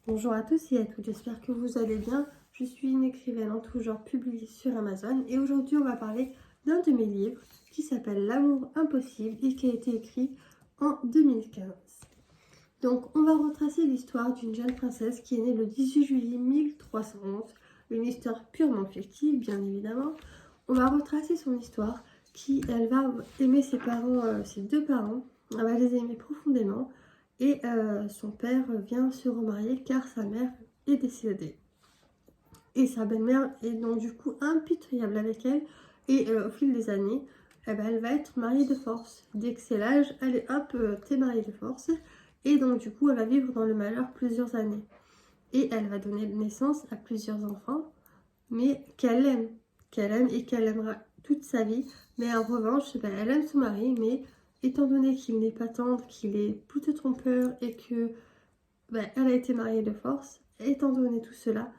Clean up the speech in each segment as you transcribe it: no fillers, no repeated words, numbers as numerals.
Bonjour à tous et à toutes, j'espère que vous allez bien. Je suis une écrivaine en tout genre publiée sur Amazon et aujourd'hui on va parler d'un de mes livres qui s'appelle L'amour impossible et qui a été écrit en 2015. Donc on va retracer l'histoire d'une jeune princesse qui est née le 18 juillet 1311, une histoire purement fictive bien évidemment. On va retracer son histoire elle va aimer ses parents, ses deux parents, elle va les aimer profondément. Et son père vient se remarier car sa mère est décédée. Et sa belle-mère est donc du coup impitoyable avec elle. Et au fil des années, elle va être mariée de force. Dès que c'est l'âge, elle est hop, t'es mariée de force. Et donc du coup, elle va vivre dans le malheur plusieurs années. Et elle va donner naissance à plusieurs enfants, mais qu'elle aime et qu'elle aimera toute sa vie. Mais en revanche, elle aime son mari, mais étant donné qu'il n'est pas tendre, qu'il est plutôt trompeur et que elle a été mariée de force, étant donné tout cela,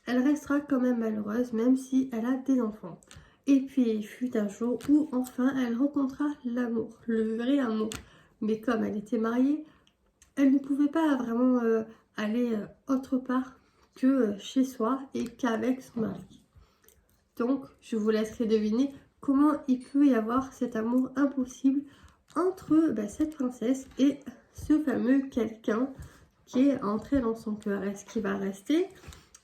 elle restera quand même malheureuse, même si elle a des enfants. Et puis il fut un jour où enfin elle rencontra l'amour, le vrai amour. Mais comme elle était mariée, elle ne pouvait pas vraiment aller autre part que chez soi et qu'avec son mari. Donc, je vous laisserai deviner comment il peut y avoir cet amour impossible entre cette princesse et ce fameux quelqu'un qui est entré dans son cœur. Est-ce qu'il va rester?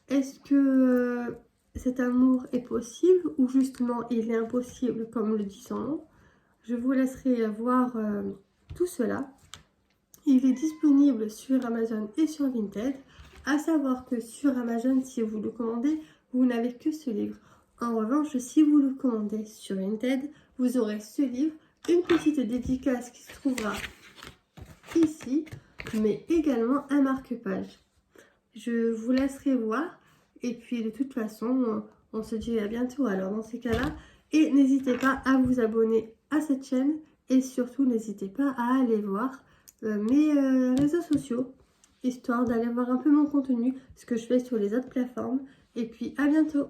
Est-ce que cet amour est possible ou justement il est impossible comme le dit son nom? Je vous laisserai voir tout cela. Il est disponible sur Amazon et sur Vinted. À savoir que sur Amazon, si vous le commandez, vous n'avez que ce livre. En revanche, si vous le commandez sur Vinted, vous aurez ce livre, une petite dédicace qui se trouvera ici, mais également un marque-page. Je vous laisserai voir et puis de toute façon, on se dit à bientôt alors dans ces cas-là. Et n'hésitez pas à vous abonner à cette chaîne et surtout n'hésitez pas à aller voir mes réseaux sociaux, histoire d'aller voir un peu mon contenu, ce que je fais sur les autres plateformes. Et puis à bientôt!